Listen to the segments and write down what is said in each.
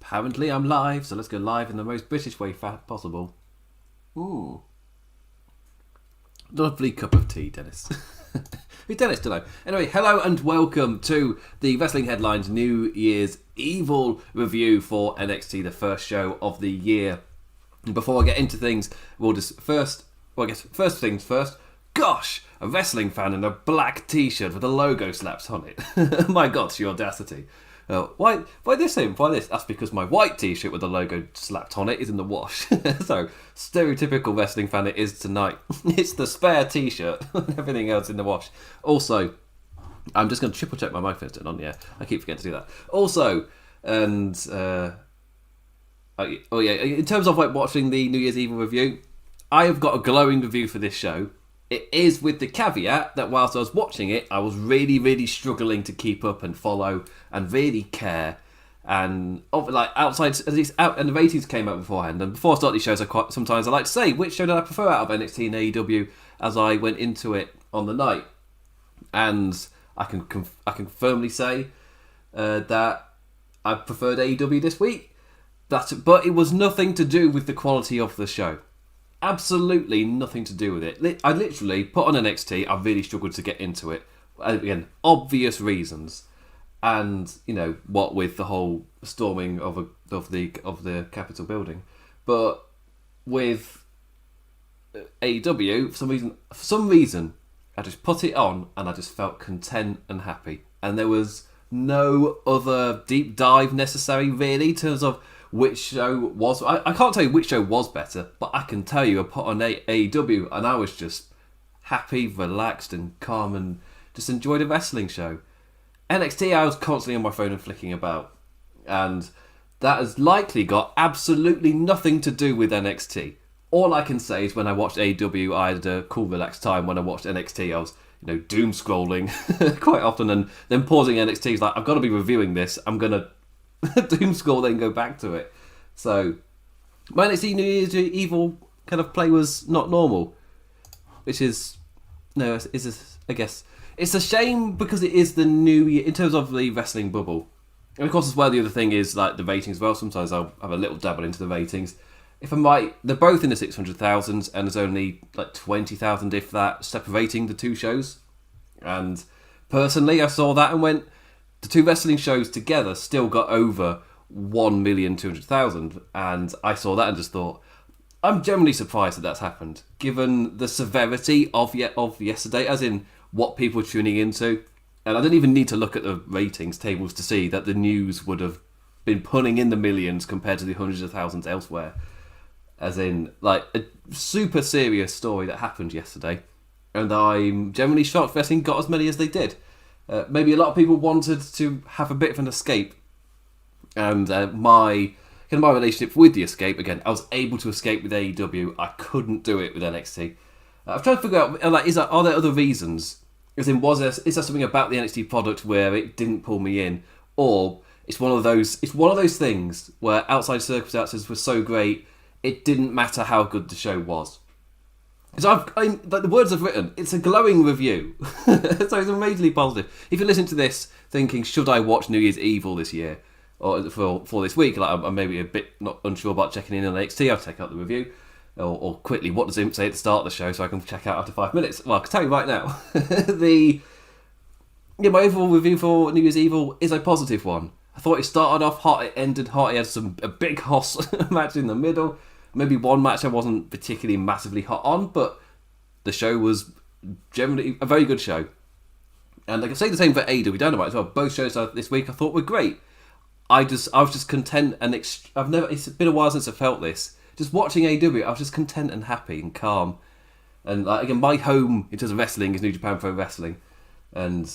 Apparently I'm live, so let's go live in the most British way possible. Ooh. Lovely cup of tea, Dennis. Who's Dennis? Don't know. Anyway, hello and welcome to the Wrestling Headlines New Year's Evil review for NXT, the first show of the year. And before I get into things, first things first. Gosh, a wrestling fan in a black t-shirt with a logo slapped on it. My God, it's your audacity. Why this him? Why this? That's because my white t-shirt with the logo slapped on it is in the wash. So, stereotypical wrestling fan it is tonight. It's the spare t-shirt and everything else in the wash. Also, I'm just going to triple check my microphone's turned on. Yeah, I keep forgetting to do that. Also, and in terms of watching the New Year's Evil review, I have got a glowing review for this show. It is with the caveat that whilst I was watching it, I was really struggling to keep up and follow and really care. And outside, at least out, and the ratings came out beforehand. And before I start these shows, sometimes I like to say which show did I prefer out of NXT and AEW as I went into it on the night. And I can firmly say that I preferred AEW this week. But it was nothing to do with the quality of the show. Absolutely nothing to do with it. I literally put on NXT. I really struggled to get into it. Again, obvious reasons, and what with the whole storming of the Capitol building. But with AEW, for some reason, I just put it on and I just felt content and happy. And there was no other deep dive necessary, really, in terms of which show was... I can't tell you which show was better, but I can tell you I put on AEW and I was just happy, relaxed and calm and just enjoyed a wrestling show. NXT, I was constantly on my phone and flicking about. And that has likely got absolutely nothing to do with NXT. All I can say is when I watched AEW, I had a cool, relaxed time. When I watched NXT, I was, doom scrolling quite often and then pausing NXT. It's like, I've got to be reviewing this. I'm going to doom scroll, then go back to it. So, my NXT New Year's Evil kind of play was not normal, which is I guess it's a shame because it is the new year in terms of the wrestling bubble, and of course as well the other thing is like the ratings as well. Sometimes I'll have a little dabble into the ratings. If I'm right, they're both in the 600,000s, and there's only like 20,000 if that separating the two shows. And personally, I saw that and went, the two wrestling shows together still got over 1,200,000, and I saw that and just thought, I'm generally surprised that that's happened, given the severity of yesterday, as in what people were tuning into. And I didn't even need to look at the ratings tables to see that the news would have been pulling in the millions compared to the hundreds of thousands elsewhere. As in, like, a super serious story that happened yesterday, and I'm generally shocked wrestling got as many as they did. Maybe a lot of people wanted to have a bit of an escape, and my relationship with the escape, again, I was able to escape with AEW. I couldn't do it with NXT. I'm trying to figure out, are there other reasons? As in, is there something about the NXT product where it didn't pull me in, or it's one of those things where outside circumstances were so great it didn't matter how good the show was. So like the words I've written, it's a glowing review. So it's amazingly positive. If you listen to this thinking, should I watch New Year's Evil this year or for this week? Like I'm maybe a bit not unsure about checking in on NXT. I'll check out the review, or quickly, what does it say at the start of the show so I can check out after 5 minutes? Well, I can tell you right now, my overall review for New Year's Evil is a positive one. I thought it started off hot, it ended hot. It had a big hoss match in the middle. Maybe one match I wasn't particularly massively hot on, but the show was generally a very good show. And I can say the same for AEW Dynamite as well. Both shows this week I thought were great. I was just content and it's been a while since I felt this. Just watching AEW, I was just content and happy and calm. And again, my home in terms of wrestling is New Japan Pro Wrestling, and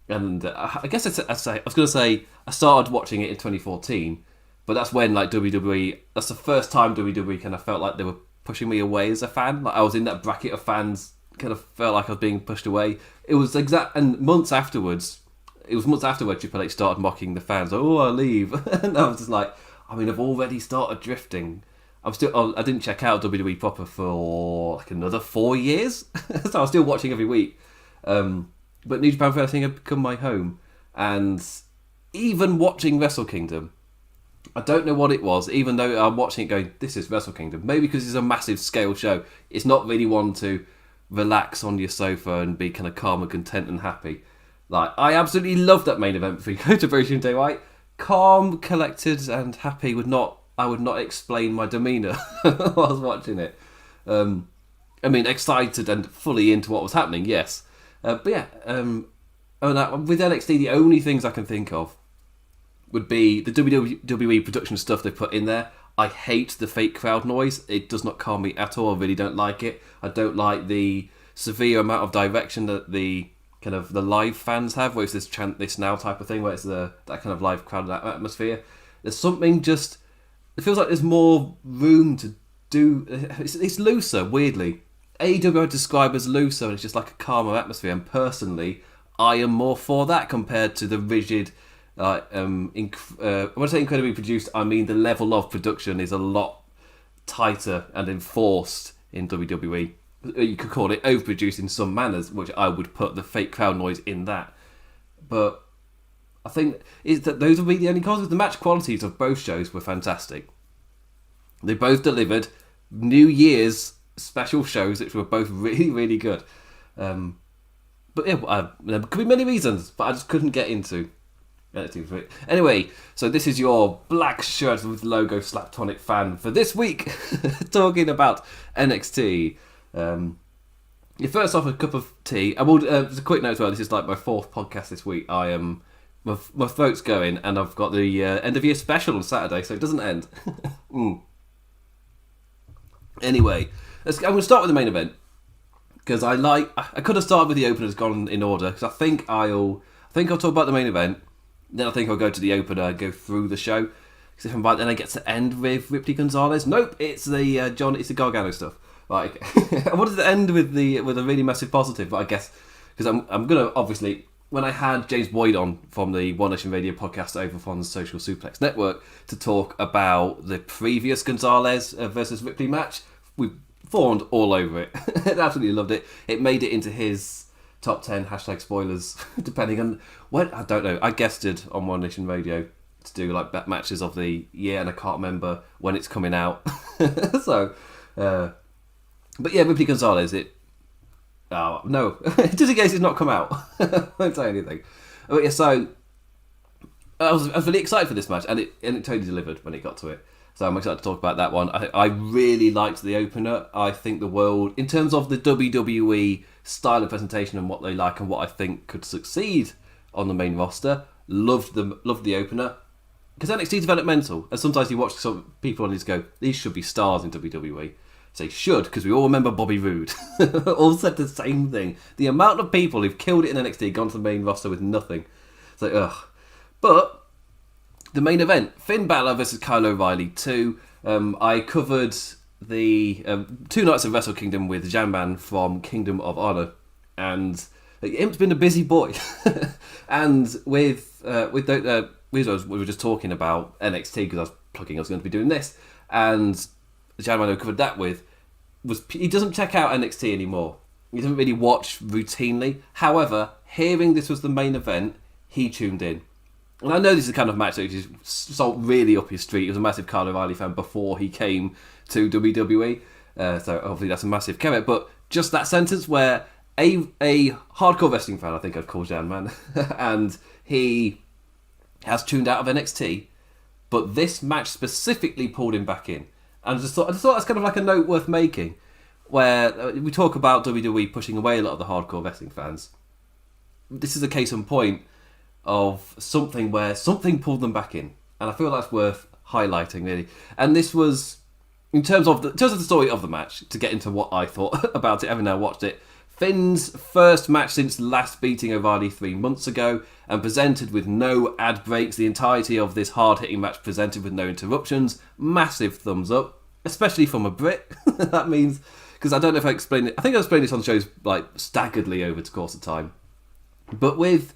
I guess I was going to say I started watching it in 2014. But that's when, WWE, that's the first time WWE kind of felt like they were pushing me away as a fan. Like, I was in that bracket of fans, kind of felt like I was being pushed away. It was and months afterwards, Triple H started mocking the fans. Oh, I'll leave. And I was just like, I've already started drifting. I didn't check out WWE proper for like another 4 years. So I was still watching every week. But New Japan Wrestling had become my home. And even watching Wrestle Kingdom, I don't know what it was, even though I'm watching it going, this is Wrestle Kingdom. Maybe because it's a massive scale show. It's not really one to relax on your sofa and be kind of calm and content and happy. Like, I absolutely loved that main event for Kota Ibushi and Jay White. Calm, collected, and happy I would not explain my demeanour while I was watching it. I mean, excited and fully into what was happening, yes. But yeah, with NXT, the only things I can think of would be the WWE production stuff they put in there. I hate the fake crowd noise. It does not calm me at all. I really don't like it. I don't like the severe amount of direction that the kind of the live fans have, where it's this chant this now type of thing, where it's that kind of live crowd atmosphere. There's something just... It feels like there's more room to do... It's looser, weirdly. AEW I would describe as looser, and it's just like a calmer atmosphere. And personally, I am more for that compared to the rigid... when I say incredibly produced, I mean the level of production is a lot tighter and enforced in WWE. You could call it overproduced in some manners, which I would put the fake crowd noise in that. But I think that those would be the only causes. The match qualities of both shows were fantastic. They both delivered New Year's special shows, which were both really, really good. But yeah, there could be many reasons, but I just couldn't get into. Anyway, so this is your black shirt with logo Slaptonic fan for this week, talking about NXT. First off, a cup of tea. I will. Just a quick note as well. This is like my fourth podcast this week. I am my throat's going, and I've got the end of year special on Saturday, so it doesn't end. Anyway, I'm going to start with the main event because I could have started with the openers gone in order because I think I'll talk about the main event. Then I think I'll go to the opener and go through the show. Because if I'm right, then I get to end with Ripley Gonzalez. Nope, it's the it's the Gargano stuff. Right, okay. I wanted to end with a really massive positive, but I guess because I'm gonna obviously when I had James Boyd on from the One Nation Radio podcast over from the Social Suplex Network to talk about the previous Gonzalez versus Ripley match, we fawned all over it. Absolutely loved it. It made it into his top 10 hashtag spoilers, depending on when, I don't know. I guested on One Nation Radio to do like matches of the year, and I can't remember when it's coming out. So, but yeah, Ripley Gonzalez, no, just in case it's not come out. I won't say anything. But yeah, so I was really excited for this match, and it totally delivered when it got to it. So I'm excited to talk about that one. I really liked the opener. I think the world, in terms of the WWE style of presentation and what they like and what I think could succeed on the main roster, loved the opener. Because NXT developmental, and sometimes you watch some people and you just go, these should be stars in WWE. Say should, because we all remember Bobby Roode. All said the same thing. The amount of people who've killed it in NXT, gone to the main roster with nothing. It's like, ugh. But the main event, Finn Balor versus Kyle O'Reilly 2. I covered the 2 nights of Wrestle Kingdom with Janman from Kingdom of Honor, and him's been a busy boy. And with we were just talking about NXT because I was plugging I was going to be doing this, and the gentleman who covered that with he doesn't check out NXT anymore. He doesn't really watch routinely. However, hearing this was the main event, he tuned in. And I know this is the kind of match that is really up his street. He was a massive Kyle O'Reilly fan before he came to WWE. So obviously that's a massive caveat. But just that sentence where a hardcore wrestling fan, I think I'd call Jan Man, and he has tuned out of NXT, but this match specifically pulled him back in. And I just thought that's kind of like a note worth making, where we talk about WWE pushing away a lot of the hardcore wrestling fans. This is a case in point of something where something pulled them back in, and I feel that's worth highlighting, really. And this was, in terms of the story of the match, to get into what I thought about it, having now watched it. Finn's first match since last beating O'Reilly 3 months ago, and presented with no ad breaks. The entirety of this hard-hitting match presented with no interruptions. Massive thumbs up, especially from a Brit. That means, because I don't know if I explained it. I think I explained this on shows like staggeredly over the course of time. But with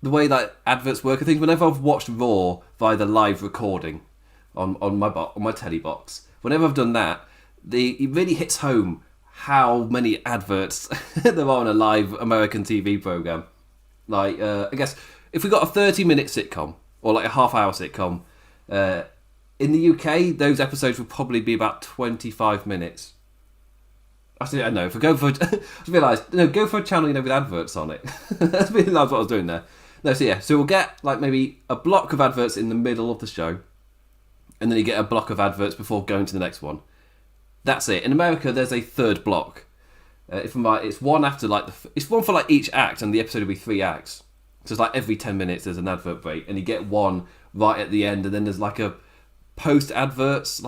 the way that adverts work, I think whenever I've watched Raw via the live recording on my telly box, whenever I've done that, it really hits home how many adverts there are on a live American TV program. Like, I guess if we got a 30-minute sitcom or like a half-hour sitcom, In the UK, those episodes will probably be about 25 minutes. Actually, I don't know. If I go for, I realised, no, go for a channel, with adverts on it. That's what I was doing there. No, so we'll get like maybe a block of adverts in the middle of the show, and then you get a block of adverts before going to the next one. That's it. In America, there's a third block. If I'm right, it's one after it's one for each act, and the episode will be 3 acts. So it's every 10 minutes there's an advert break, and you get one right at the end, and then there's a post adverts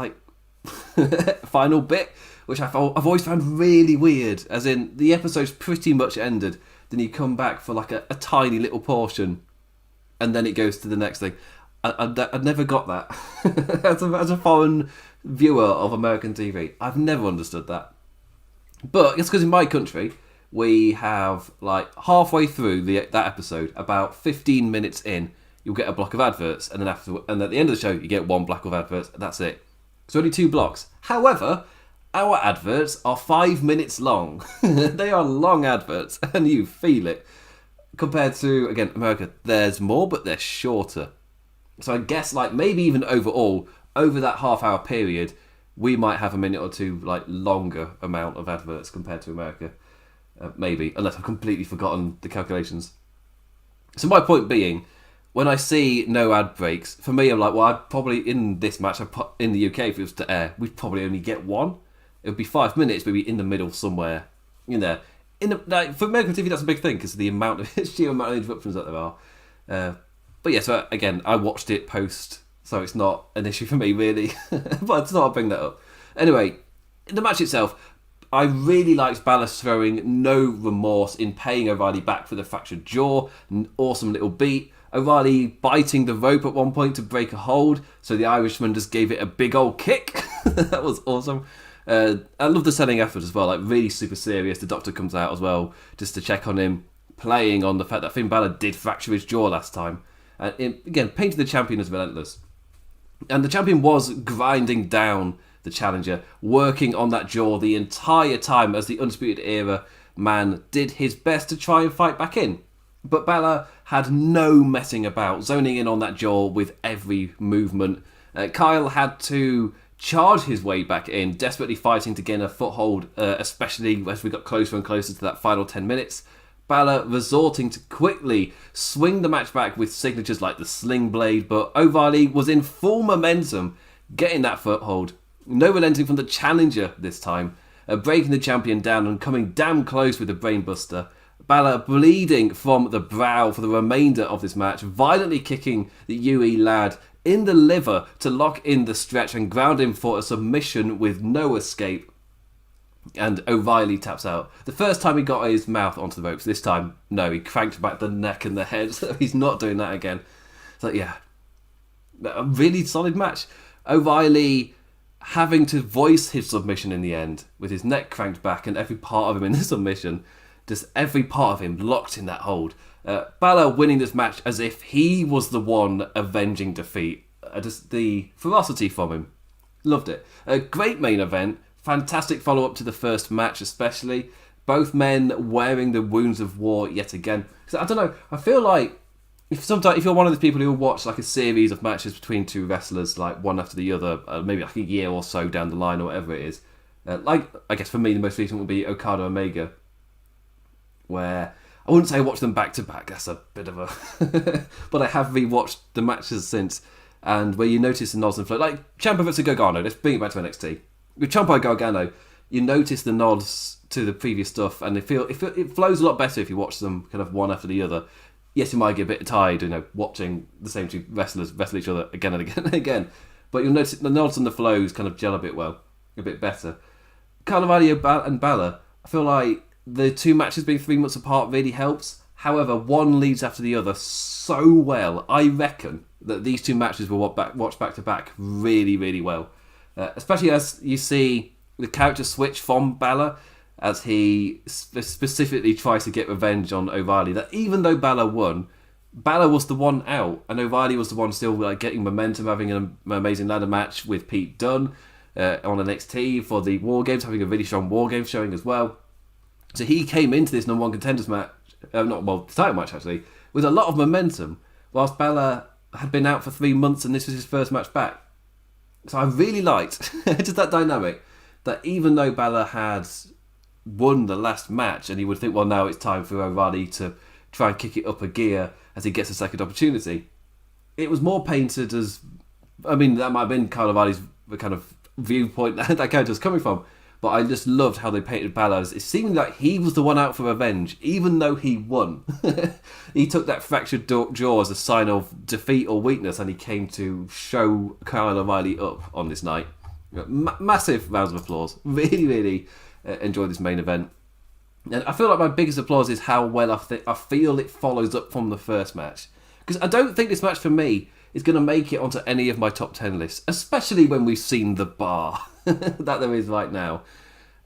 final bit, which I've always found really weird. As in, the episode's pretty much ended, then you come back for a tiny little portion, and then it goes to the next thing. I never got that. as a foreign viewer of American TV, I've never understood that. But it's because in my country, we have halfway through that episode, about 15 minutes in, you'll get a block of adverts, and then at the end of the show, you get one block of adverts, and that's it. So only 2 blocks. However, our adverts are 5 minutes long. They are long adverts, and you feel it. Compared to, again, America, there's more, but they're shorter. So I guess, maybe even overall, over that half-hour period, we might have a minute or two, longer amount of adverts compared to America. Maybe, unless I've completely forgotten the calculations. So my point being, when I see no ad breaks, for me, I'm I'd probably, in this match, in the UK, if it was to air, we'd probably only get one. It would be 5 minutes, maybe in the middle somewhere, in there. For American TV, that's a big thing, because of the sheer amount of interruptions that there are. But yeah, so again, I watched it post, so it's not an issue for me, really. But it's not, I'll bring that up. Anyway, the match itself, I really liked Balor showing no remorse in paying O'Reilly back for the fractured jaw. An awesome little beat. O'Reilly biting the rope at one point to break a hold, so the Irishman just gave it a big old kick. That was awesome. I love the selling effort as well, really super serious. The doctor comes out as well, just to check on him, playing on the fact that Finn Balor did fracture his jaw last time. Again, painted the champion as relentless. And the champion was grinding down the challenger, working on that jaw the entire time as the Undisputed Era man did his best to try and fight back in. But Balor had no messing about, zoning in on that jaw with every movement. Kyle had to charge his way back in, desperately fighting to gain a foothold, especially as we got closer and closer to that final 10 minutes. Balor resorting to quickly swing the match back with signatures like the Sling Blade, but O'Reilly was in full momentum, getting that foothold. No relenting from the challenger this time, breaking the champion down and coming damn close with the Brainbuster. Balor bleeding from the brow for the remainder of this match, violently kicking the UE lad in the liver to lock in the stretch and ground him for a submission with no escape. And O'Reilly taps out. The first time he got his mouth onto the ropes, this time, no, he cranked back the neck and the head, so he's not doing that again. So yeah, a really solid match. O'Reilly having to voice his submission in the end, with his neck cranked back and every part of him in the submission, just every part of him locked in that hold. Balor winning this match as if he was the one avenging defeat. Just the ferocity from him. Loved it. A great main event. Fantastic follow-up to the first match, especially. Both men wearing the wounds of war yet again. So I don't know, I feel like if you're one of those people who watch a series of matches between two wrestlers, one after the other, maybe a year or so down the line or whatever it is, I guess for me the most recent would be Okada Omega, where I wouldn't say I watched them back to back, that's a bit of a... but I have rewatched the matches since, and where you notice the nods and flow, Ciampa versus Gargano, let's bring it back to NXT. With Ciampa and Gargano, you notice the nods to the previous stuff, and it flows a lot better if you watch them kind of one after the other. Yes, you might get a bit tired, watching the same two wrestlers wrestle each other again and again and again. But you'll notice the nods and the flows kind of gel a bit better. Kyle O'Reilly and Balor, I feel like the two matches being 3 months apart really helps. However, one leads after the other so well. I reckon that these two matches will watch back to back really, really well. Especially as you see the character switch from Balor, as he specifically tries to get revenge on O'Reilly. That even though Balor won, Balor was the one out, and O'Reilly was the one still getting momentum, having an amazing ladder match with Pete Dunne on NXT for the War Games, having a really strong War Games showing as well. So he came into this number one contenders match, the title match actually, with a lot of momentum, whilst Balor had been out for 3 months and this was his first match back. So I really liked just that dynamic, that even though Balor had won the last match, and he would think, well, now it's time for O'Reilly to try and kick it up a gear as he gets a second opportunity. It was more painted as, I mean, that might have been Kyle O'Reilly's kind of viewpoint that character was coming from, but I just loved how they painted Balor as it seemed like he was the one out for revenge, even though he won. He took that fractured jaw as a sign of defeat or weakness, and he came to show Kyle O'Reilly up on this night. Massive rounds of applause. Really, really enjoyed this main event. And I feel like my biggest applause is how well I feel it follows up from the first match. Because I don't think this match for me is going to make it onto any of my top 10 lists, especially when we've seen the bar that there is right now.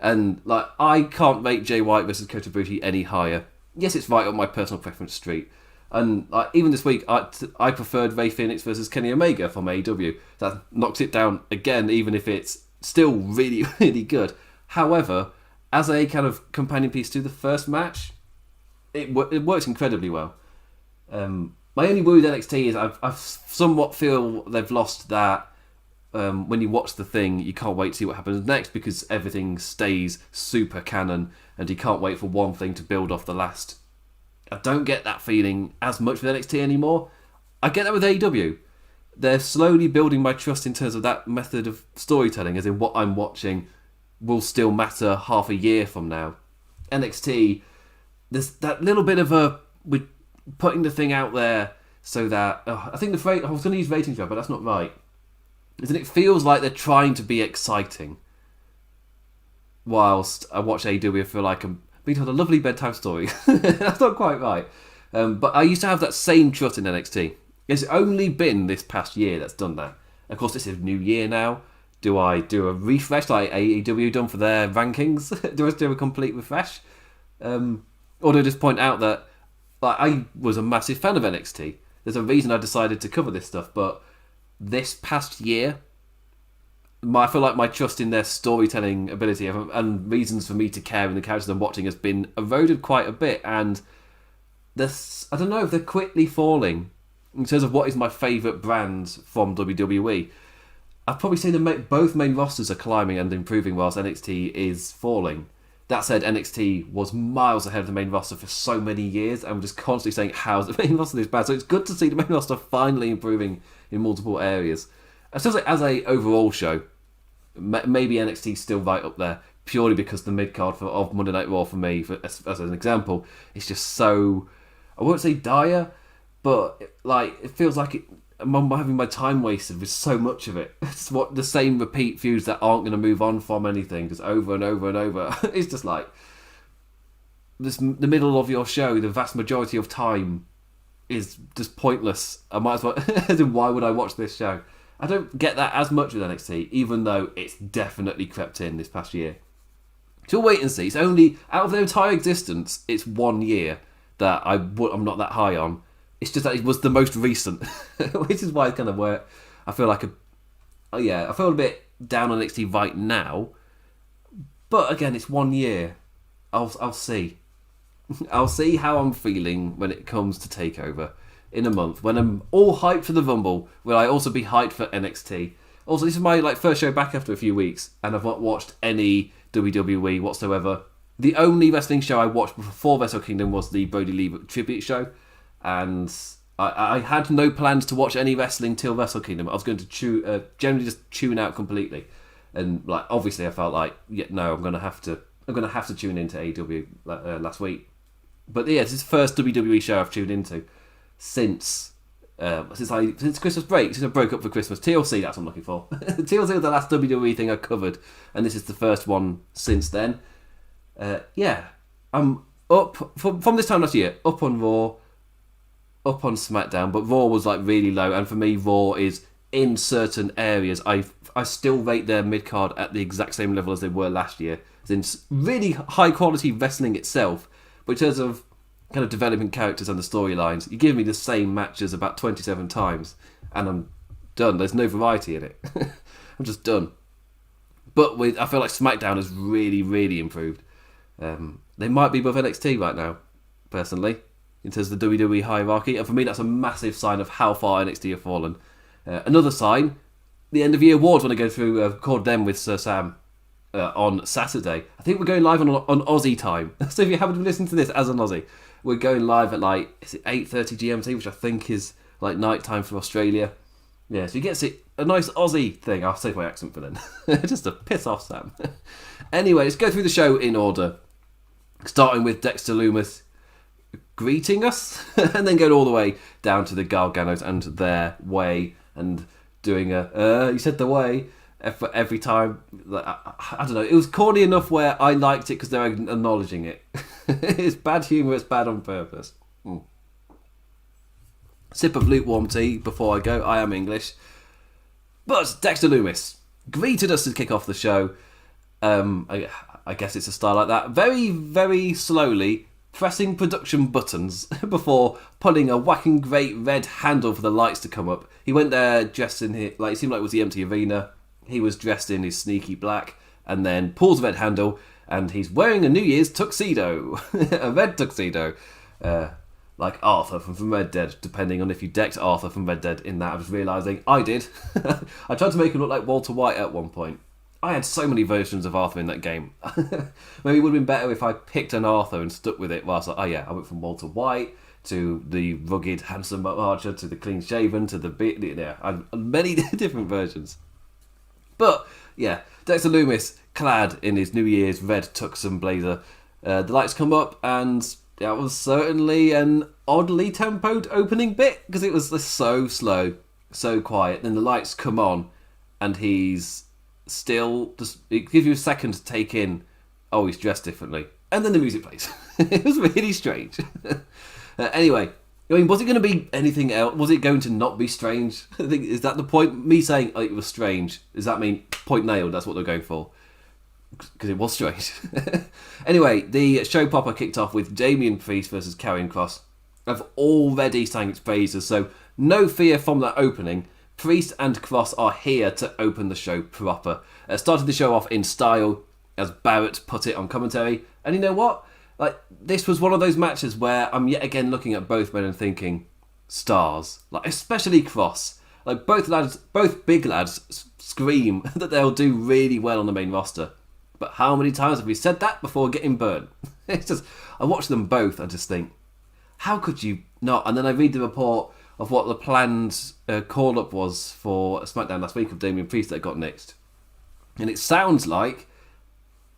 And like, I can't rate Jay White versus Kota Ibushi any higher. Yes, it's right up my personal preference street. And like, even this week, I preferred Rey Fenix versus Kenny Omega from AEW. That knocks it down again, even if it's still really, really good. However, as a kind of companion piece to the first match, it works incredibly well. My only worry with NXT is I somewhat feel they've lost that when you watch the thing, you can't wait to see what happens next because everything stays super canon and you can't wait for one thing to build off the last. I don't get that feeling as much with NXT anymore. I get that with AEW. They're slowly building my trust in terms of that method of storytelling, as in what I'm watching will still matter half a year from now. NXT, there's that little bit of we're putting the thing out there so that I think I was going to use ratings, but that's not right. Is that it feels like they're trying to be exciting, whilst I watch AEW, I feel like I'm being told a lovely bedtime story. That's not quite right. But I used to have that same trust in NXT. It's only been this past year that's done that. Of course, this is new year now. Do I do a refresh like AEW done for their rankings? Do I do a complete refresh? Or do I just point out that I was a massive fan of NXT? There's a reason I decided to cover this stuff, but this past year, I feel like my trust in their storytelling ability and reasons for me to care in the characters I'm watching has been eroded quite a bit, and I don't know if they're quickly falling in terms of what is my favourite brand from WWE. I've probably seen both main rosters are climbing and improving whilst NXT is falling. That said, NXT was miles ahead of the main roster for so many years, and we're just constantly saying, how's the main roster this bad? So it's good to see the main roster finally improving in multiple areas. I still say, as a overall show, maybe NXT's still right up there, purely because the mid-card of Monday Night Raw for me, as an example, is just so, I won't say dire, but it feels like I'm having my time wasted with so much of it. It's the same repeat feuds that aren't going to move on from anything, just over and over and over. It's just like the middle of your show, the vast majority of time is just pointless. I might as well. Why would I watch this show? I don't get that as much with NXT, even though it's definitely crept in this past year. So we'll wait and see. It's only out of their entire existence, it's 1 year that I'm not that high on. It's just that it was the most recent, which is why it's kind of where I feel like I feel a bit down on NXT right now. But again, it's 1 year. I'll see. I'll see how I'm feeling when it comes to TakeOver in a month. When I'm all hyped for the Rumble, will I also be hyped for NXT? Also, this is my first show back after a few weeks, and I've not watched any WWE whatsoever. The only wrestling show I watched before Wrestle Kingdom was the Brody Lee tribute show. And I had no plans to watch any wrestling till Wrestle Kingdom. I was going to generally just tune out completely, and obviously I felt like I'm going to have to tune into AEW last week. But yeah, this is the first WWE show I've tuned into since Christmas break. Since I broke up for Christmas, TLC. That's what I'm looking for. TLC was the last WWE thing I covered, and this is the first one since then. I'm up from this time last year. Up on Raw. Up on SmackDown, but Raw was really low, and for me Raw is in certain areas I still rate their mid-card at the exact same level as they were last year. It's really high quality wrestling itself, but in terms of kind of developing characters and the storylines, you give me the same matches about 27 times and I'm done. There's no variety in it. I'm just done. But I feel like SmackDown has really, really improved. They might be above NXT right now, personally, in terms of the WWE hierarchy. And for me, that's a massive sign of how far NXT have fallen. Another sign, the end of year awards when I go through, record them with Sir Sam on Saturday. I think we're going live on Aussie time. So if you haven't listened to this as an Aussie, we're going live at like, is it 8:30 GMT, which I think is like night time for Australia. Yeah, so you get a nice Aussie thing. I'll save my accent for then. Just to piss off Sam. Anyway, let's go through the show in order. Starting with Dexter Lumis greeting us, and then going all the way down to the Garganos and their way, and doing you said the way, every time. I don't know, it was corny enough where I liked it because they're acknowledging it. It's bad humour, it's bad on purpose. Sip of lukewarm tea before I go. I am English. But Dexter Lumis greeted us to kick off the show. I guess it's a style like that. Very, very slowly pressing production buttons before pulling a whacking great red handle for the lights to come up. He went there dressed in it seemed like it was the empty arena. He was dressed in his sneaky black, and then pulls the red handle, and he's wearing a New Year's tuxedo. A red tuxedo. Like Arthur from Red Dead, depending on if you decked Arthur from Red Dead in that. I was realising I did. I tried to make him look like Walter White at one point. I had so many versions of Arthur in that game. Maybe it would have been better if I picked an Arthur and stuck with it. Whilst I went from Walter White to the rugged, handsome archer to the clean-shaven to the bit. Yeah, I had many different versions. But yeah, Dexter Lumis clad in his New Year's red tux and blazer. The lights come up, and that was certainly an oddly tempoed opening bit because it was so slow, so quiet. Then the lights come on, and he's still just, it gives you a second to take in, oh, he's dressed differently, and then the music plays. It was really strange. Anyway, I mean, was it going to be anything else? Was it going to not be strange? I think, is that the point? Me saying it was strange, does that mean point nailed? That's what they're going for, because it was strange. Anyway, the show proper kicked off with Damien Priest versus Karrion Kross. I've already sang its praises, so no fear from that opening. Priest and Kross are here to open the show proper. Started the show off in style, as Barrett put it on commentary. And you know what? Like, this was one of those matches where I'm yet again looking at both men and thinking, stars. Like, especially Kross. Like, both big lads scream that they'll do really well on the main roster. But how many times have we said that before getting burnt? It's just, I watch them both and just think, how could you not? And then I read the report of what the planned call-up was for SmackDown last week of Damien Priest that got nixed. And it sounds like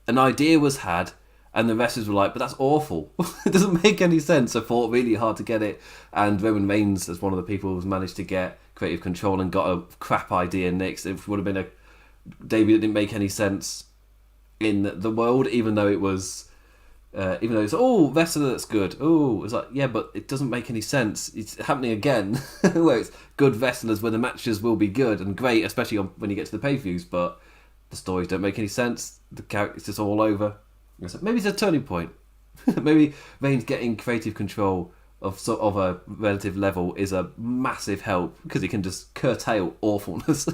an idea was had, and the wrestlers were like, but that's awful. It doesn't make any sense. I fought really hard to get it, and Roman Reigns, as one of the people who's managed to get creative control and got a crap idea nixed, it would have been a debut that didn't make any sense in the world, even though it's wrestler that's good. Oh, it's like, yeah, but it doesn't make any sense. It's happening again, where it's good wrestlers where the matches will be good and great, especially when you get to the pay-per-views, but the stories don't make any sense. The character's just all over. Maybe it's a turning point. Maybe Reigns getting creative control of a relative level is a massive help because he can just curtail awfulness.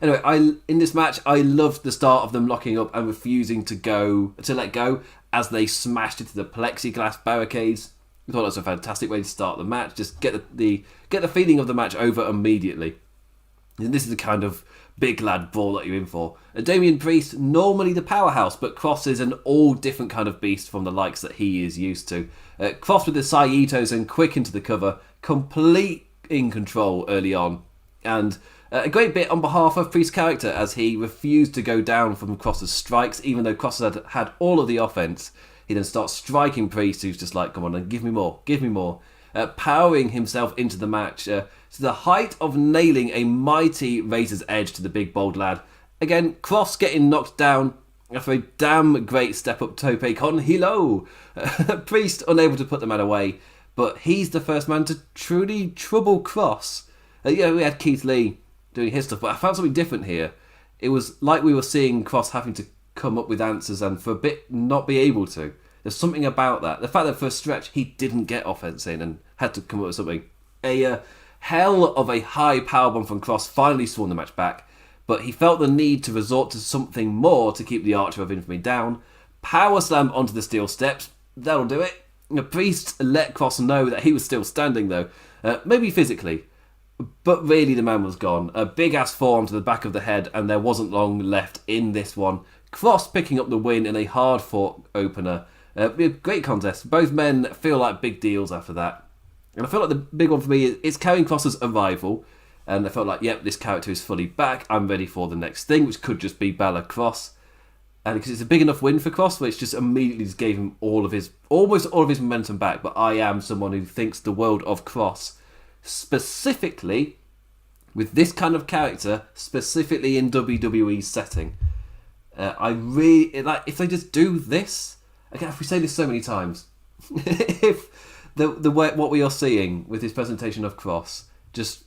Anyway, in this match, I loved the start of them locking up and refusing to let go as they smashed into the plexiglass barricades. I thought that was a fantastic way to start the match. Just get the feeling of the match over immediately. And this is the kind of big lad brawl that you're in for. Damien Priest, normally the powerhouse, but Kross is an all different kind of beast from the likes that he is used to. Kross with the Saitos and quick into the cover, complete in control early on. And a great bit on behalf of Priest's character as he refused to go down from Kross's strikes, even though Kross had all of the offense. He then starts striking Priest, who's just like, come on, and give me more. Powering himself into the match to the height of nailing a mighty razor's edge to the big bold lad. Again, Kross getting knocked down after a damn great step-up tope con hilo. Priest unable to put the man away, but he's the first man to truly trouble Kross. We had Keith Lee doing his stuff, but I found something different here. It was like we were seeing Kross having to come up with answers and for a bit not be able to. There's something about that. The fact that for a stretch he didn't get offense in and had to come up with something. A hell of a high powerbomb from Kross finally swung the match back, but he felt the need to resort to something more to keep the Archer of Infamy down. Power slam onto the steel steps. That'll do it. The Priest let Kross know that he was still standing though. Maybe physically, But really, the man was gone. A big-ass forearm to the back of the head, and there wasn't long left in this one. Kross picking up the win in a hard-fought opener. A great contest. Both men feel like big deals after that. And I feel like the big one for me is Karrion Kross's arrival. And I felt like, yep, this character is fully back. I'm ready for the next thing, which could just be Balor Kross. And because it's a big enough win for Kross, which just immediately just gave him almost all of his momentum back. But I am someone who thinks the world of Kross, specifically with this kind of character, specifically in WWE's setting. I really like if they just do this. Again, if we say this so many times, if the way what we are seeing with his presentation of Kross, just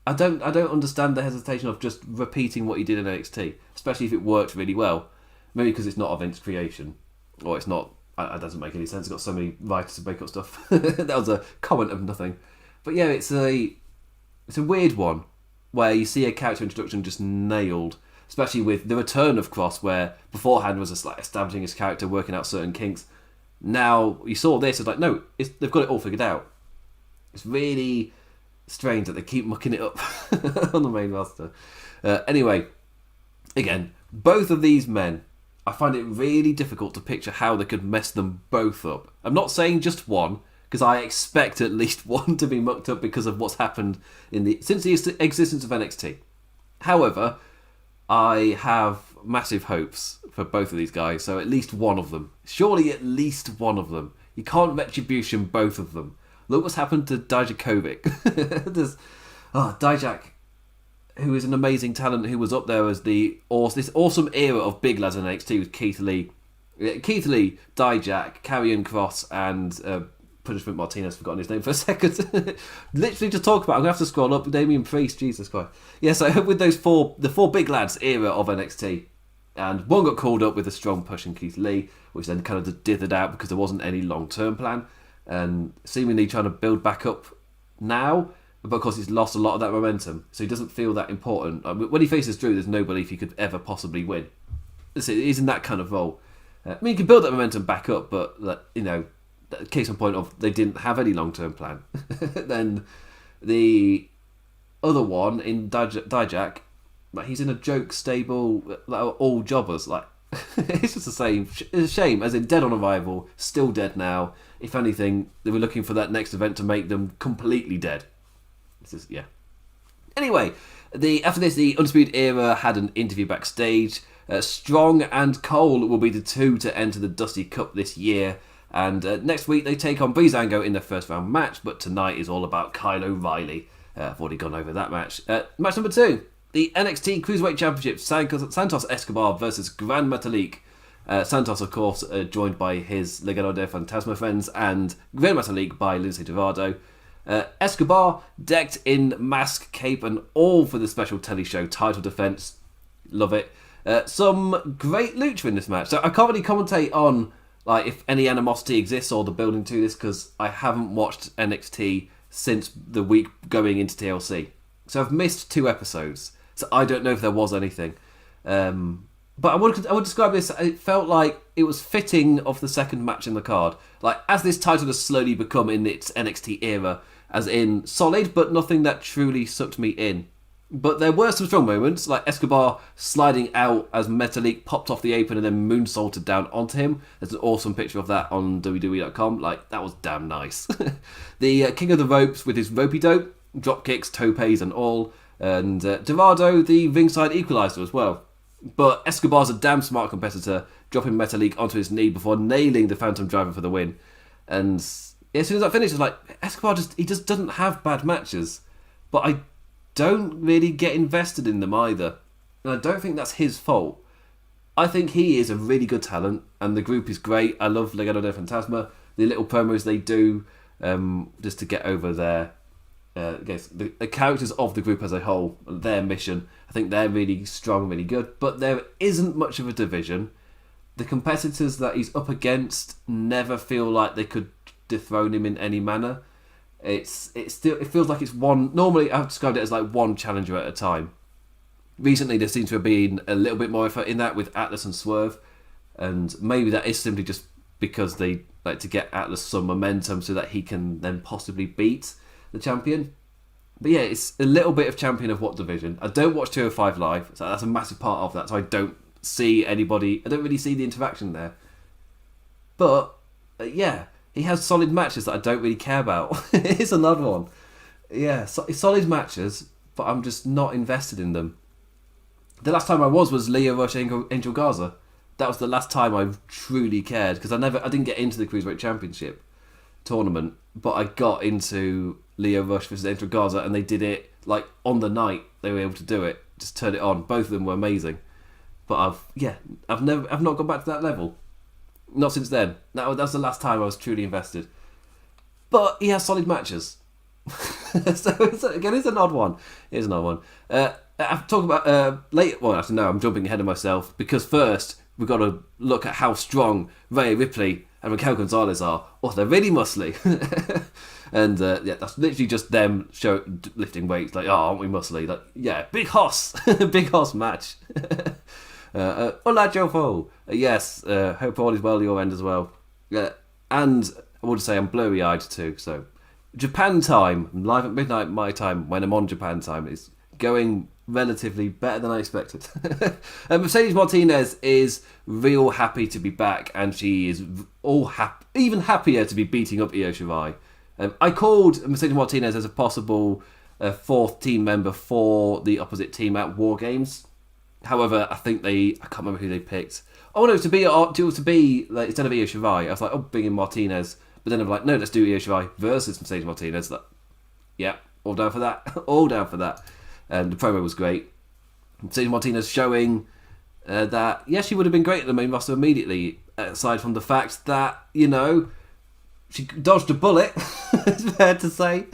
I don't understand the hesitation of just repeating what he did in NXT, especially if it worked really well. Maybe because it's not a Vince creation, or it's not. It doesn't make any sense. It's got so many writers to make up stuff. That was a comment of nothing. But yeah, it's a weird one where you see a character introduction just nailed, especially with the return of Kross, where beforehand was just like establishing his character, working out certain kinks. Now you saw this, it's like no, they've got it all figured out. It's really strange that they keep mucking it up on the main roster. Anyway, again, both of these men, I find it really difficult to picture how they could mess them both up. I'm not saying just one, because I expect at least one to be mucked up because of what's happened since the existence of NXT. However, I have massive hopes for both of these guys, so at least one of them. Surely at least one of them. You can't retribution both of them. Look what's happened to Dijakovic. Dijak, who is an amazing talent, who was up there as this awesome era of big lads in NXT with Keith Lee, Dijak, Karrion Kross, and Punishment Martinez. Forgotten his name for a second. Literally to talk about. I'm gonna have to scroll up. Damien Priest, Jesus Christ. Yeah, so with the four big lads era of NXT, and one got called up with a strong push in Keith Lee, which then kind of just dithered out because there wasn't any long-term plan, and seemingly trying to build back up now. But of course, he's lost a lot of that momentum, so he doesn't feel that important. When he faces Drew, there's no belief he could ever possibly win. He's in that kind of role. He can build that momentum back up, but case in point of they didn't have any long-term plan. Then the other one in Dijak, he's in a joke stable, all jobbers. It's just the same. It's a shame, as in dead on arrival, still dead now. If anything, they were looking for that next event to make them completely dead. Anyway, after this, the Undisputed Era had an interview backstage. Strong and Cole will be the two to enter the Dusty Cup this year. And next week they take on Breezango in their first round match. But tonight is all about Kyle O'Reilly. I've already gone over that match. Match number 2. The NXT Cruiserweight Championship. Santos Escobar versus Gran Metalik. Santos, of course, joined by his Legado de Fantasma friends. And Gran Metalik by Lindsay Dorado. Escobar decked in mask, cape and all for the special telly show title defense. Love it. Some great lucha in this match. So I can't really commentate on if any animosity exists or the building to this, because I haven't watched NXT since the week going into TLC. So I've missed 2 episodes. So I don't know if there was anything. But I would describe this, it felt like it was fitting of the second match in the card. As this title has slowly become in its NXT era, as in solid, but nothing that truly sucked me in. But there were some strong moments, like Escobar sliding out as Metalik popped off the apron and then moonsaulted down onto him. There's an awesome picture of that on WWE.com. That was damn nice. The King of the Ropes with his ropey dope, drop kicks, topes and all. And Dorado, the ringside equaliser as well. But Escobar's a damn smart competitor, dropping Metalik onto his knee before nailing the Phantom Driver for the win. And as soon as I finished, it was Escobar just doesn't have bad matches. But I don't really get invested in them either. And I don't think that's his fault. I think he is a really good talent, and the group is great. I love Legado de Fantasma. The little promos they do, just to get over their the characters of the group as a whole, their mission. I think they're really strong, really good. But there isn't much of a division. The competitors that he's up against never feel like they could dethrone him in any manner. It feels like it's one. Normally, I've described it as one challenger at a time. Recently, there seems to have been a little bit more effort in that with Atlas and Swerve, and maybe that is simply just because they like to get Atlas some momentum so that he can then possibly beat the champion. But yeah, it's a little bit of champion of what division. I don't watch 205 Live, so that's a massive part of that. So I don't see anybody. I don't really see the interaction there. But yeah, he has solid matches that I don't really care about. It's another one. Yeah, solid matches, but I'm just not invested in them. The last time I was Leo Rush Angel Garza. That was the last time I truly cared because I didn't get into the Cruiserweight Championship tournament, but I got into Leo Rush versus Angel Garza, and they did it like on the night they were able to do it. Just turn it on. Both of them were amazing, but I've not gone back to that level. Not since then. That was the last time I was truly invested. But he has solid matches. So it's an odd one. It is an odd one. I've talked about later. Well, actually, no, I'm jumping ahead of myself because first we've got to look at how strong Ripley and Raquel Gonzalez are. Oh, they're really muscly. And that's literally just them lifting weights. Like, oh, aren't we muscly? Like, yeah, big hoss, big hoss match. Hola, Jofo. Yes, hope all is well your end as well. And I would say I'm blurry-eyed too. So Japan time, live at midnight my time when I'm on Japan time, is going relatively better than I expected. Mercedes Martinez is real happy to be back, and she is even happier to be beating up Io Shirai. I called Mercedes Martinez as a possible fourth team member for the opposite team at War Games. However, I can't remember who they picked. Oh no, to be like, instead of Io Shirai, I was like, oh, bring in Martinez. But then I'm like, no, let's do Io Shirai versus Mercedes Martinez. Like, yeah, all down for that. All down for that. And the promo was great. Mercedes Martinez showing that, yes, she would have been great at the main roster immediately, aside from the fact that, she dodged a bullet. It's fair to say.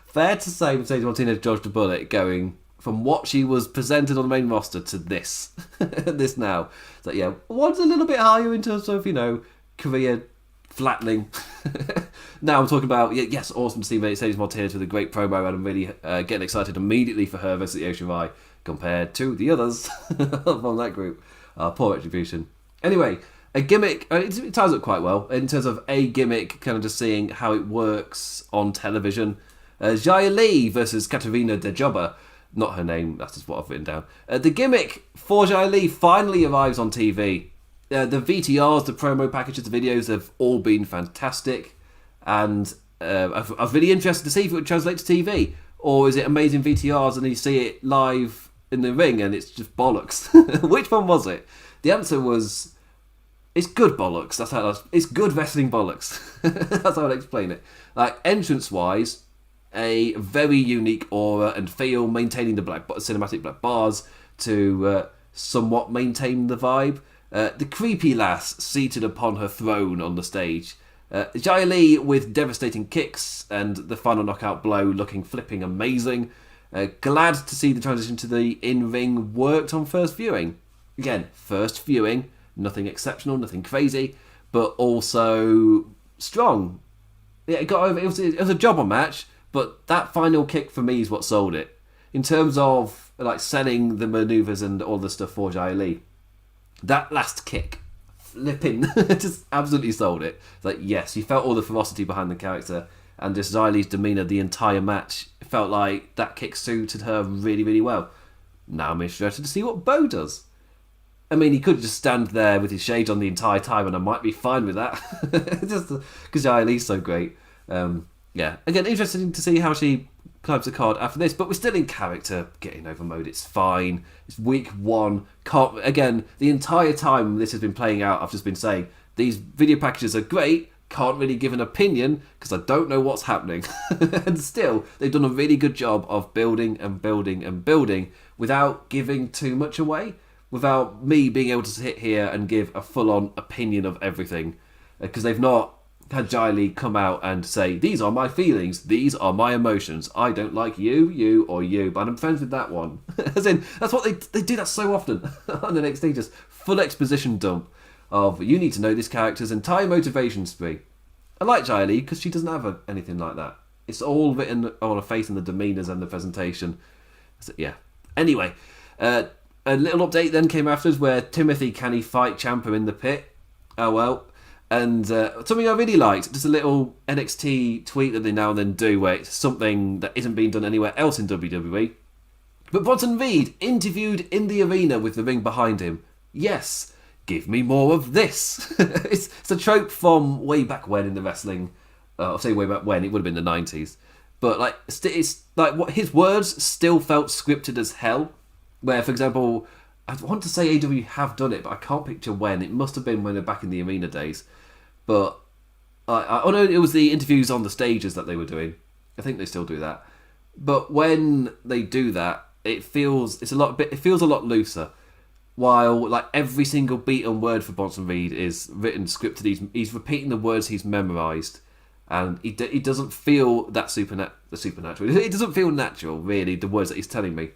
Fair to say Mercedes Martinez dodged a bullet going from what she was presented on the main roster to this. This now. So, yeah, one's a little bit higher in terms of, career flattening. Now I'm talking about, yes, awesome to see Mercedes Martinez with a great promo, and I'm really getting excited immediately for her versus Io Shirai compared to the others from that group. Poor Retribution. Anyway, a gimmick, it ties up quite well in terms of a gimmick, kind of just seeing how it works on television. Xia Li versus Katarina Dejobber. Not her name, that's just what I've written down. The gimmick for Xia Li finally arrives on TV. The VTRs, the promo packages, the videos have all been fantastic, and I was really interested to see if it would translate to TV, or is it amazing VTRs and you see it live in the ring and it's just bollocks? Which one was it? The answer was, it's good bollocks. It's good wrestling bollocks. That's how I'd explain it. Like, entrance-wise, a very unique aura and feel, maintaining the cinematic black bars to somewhat maintain the vibe. The creepy lass seated upon her throne on the stage. Xia Li with devastating kicks and the final knockout blow looking flipping amazing. Glad to see the transition to the in-ring worked on first viewing. Again, first viewing, nothing exceptional, nothing crazy, but also strong. Yeah, it got over. It was a jobber match, but that final kick for me is what sold it. In terms of like selling the maneuvers and all the stuff for Xia Li. That last kick, flipping, just absolutely sold it. It's like, yes, you felt all the ferocity behind the character, and just Xia Li's demeanour the entire match. It felt like that kick suited her really, really well. Now I'm interested to see what Bo does. I mean, he could just stand there with his shades on the entire time, and I might be fine with that. Just because Xia Li's so great. Yeah, again, interesting to see how she climbs the card after this, but we're still in character getting over mode. It's fine. It's week one. Again, the entire time this has been playing out, I've just been saying these video packages are great. Can't really give an opinion because I don't know what's happening. And still, they've done a really good job of building and building and building without giving too much away, without me being able to sit here and give a full-on opinion of everything, because they've not had Xia Li come out and say, these are my feelings, these are my emotions, I don't like you, or you, but I'm friends with that one. As in, that's what they do that so often on NXT, just full exposition dump of, you need to know this character's entire motivation spree. I like Xia Li because she doesn't have anything like that. It's all written on her face and the demeanours and the presentation. So, yeah. Anyway, a little update then came afterwards where Timothy, can he fight Ciampa in the pit? Oh well. And something I really liked, just a little NXT tweet that they now and then do, where it's something that isn't being done anywhere else in WWE. But Bronson Reed interviewed in the arena with the ring behind him. Yes, give me more of this. It's a trope from way back when in the wrestling. I'll say way back when, it would have been the 90s. But like, it's like what his words still felt scripted as hell. Where, for example, I want to say AW have done it, but I can't picture when. It must have been when they're back in the arena days. But oh no, it was the interviews on the stages that they were doing. I think they still do that. But when they do that, it feels a lot looser. While like every single beat and word for Bronson Reed is written, scripted, he's repeating the words he's memorised, and he doesn't feel that supernatural. It doesn't feel natural, really, the words that he's telling me.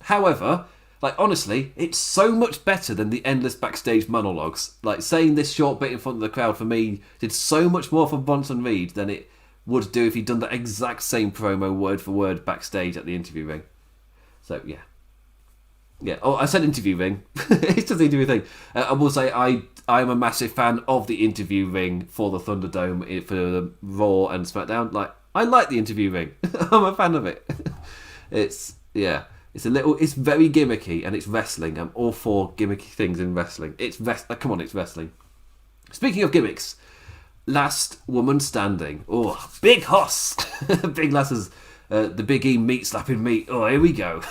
However, like honestly, it's so much better than the endless backstage monologues. Like saying this short bit in front of the crowd for me did so much more for Bronson Reed than it would do if he'd done the exact same promo word for word backstage at the interview ring. So, yeah. Yeah, oh, I said interview ring. It's just the interview thing. I will say I am a massive fan of the interview ring for the Thunderdome, for the Raw and SmackDown. Like, I like the interview ring. I'm a fan of it. It's very gimmicky and it's wrestling. I'm all for gimmicky things in wrestling. It's wrestling. Speaking of gimmicks, last woman standing. Oh, Big Hoss. Big Lass's... the Big E meat slapping meat. Oh, here we go.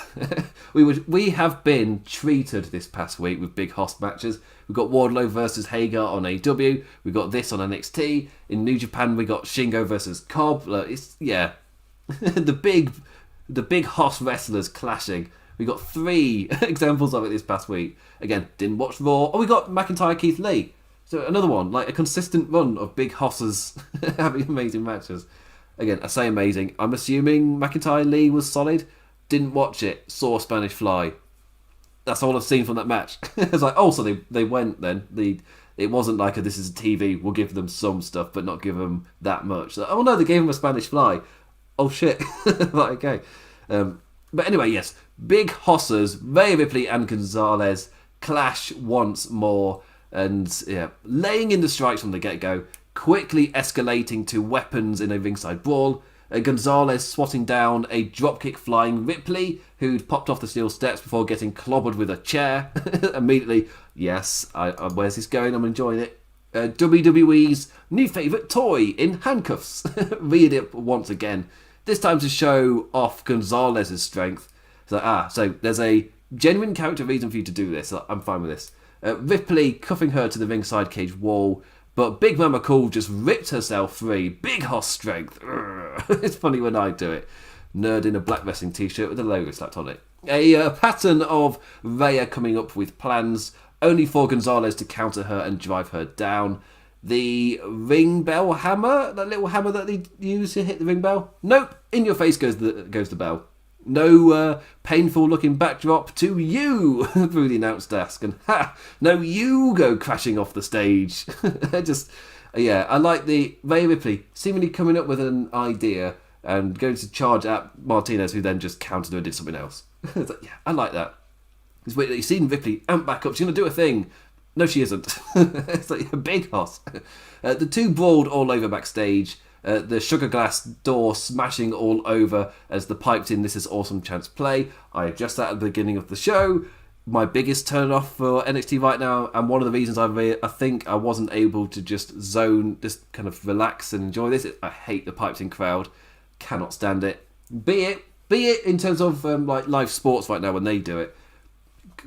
We have been treated this past week with Big Hoss matches. We've got Wardlow versus Hager on AEW. We've got this on NXT. In New Japan, we got Shingo versus Cobb. the big Hoss wrestlers clashing. We got 3 examples of it this past week. Again, didn't watch Raw. Oh, we got McIntyre, Keith Lee. So another one, like a consistent run of Big Hosses having amazing matches. Again, I say amazing. I'm assuming McIntyre Lee was solid. Didn't watch it. Saw Spanish Fly. That's all I've seen from that match. It's like, oh, so they went then. It wasn't like this is a TV. We'll give them some stuff, but not give them that much. Oh no, they gave him a Spanish Fly. Oh shit. Right, okay. But anyway, yes. Big Hosses, Rhea Ripley and Gonzalez clash once more. And yeah, laying in the strikes from the get-go. Quickly escalating to weapons in a ringside brawl. Gonzalez swatting down a dropkick flying Ripley, who'd popped off the steel steps before getting clobbered with a chair. Immediately, yes, where's this going? I'm enjoying it. WWE's new favourite toy in handcuffs. Read it once again. This time to show off Gonzalez's strength. So there's a genuine character reason for you to do this. I'm fine with this. Ripley cuffing her to the ringside cage wall. But Big Mama Cool just ripped herself free. Big Hoss strength. It's funny when I do it. Nerd in a black wrestling t-shirt with a logo slapped on it. A pattern of Rhea coming up with plans, only for Gonzalez to counter her and drive her down. The ring bell hammer, that little hammer that they use to hit the ring bell. Nope, in your face goes the bell. No painful looking backdrop to you through the announce desk, and no, you go crashing off the stage. I like the Rhea Ripley seemingly coming up with an idea and going to charge at Martinez, who then just countered her and did something else. I like that. It's weird that you've seen Ripley amp back up. She's going to do a thing. No, she isn't. It's like a big hoss. The two brawled all over backstage. The sugar glass door smashing all over as the piped in "This Is Awesome" chants play. I adjust that at the beginning of the show. My biggest turn off for NXT right now, and one of the reasons I think I wasn't able to just kind of relax and enjoy this. I hate the piped in crowd. Cannot stand it. Be it in terms of like live sports right now when they do it.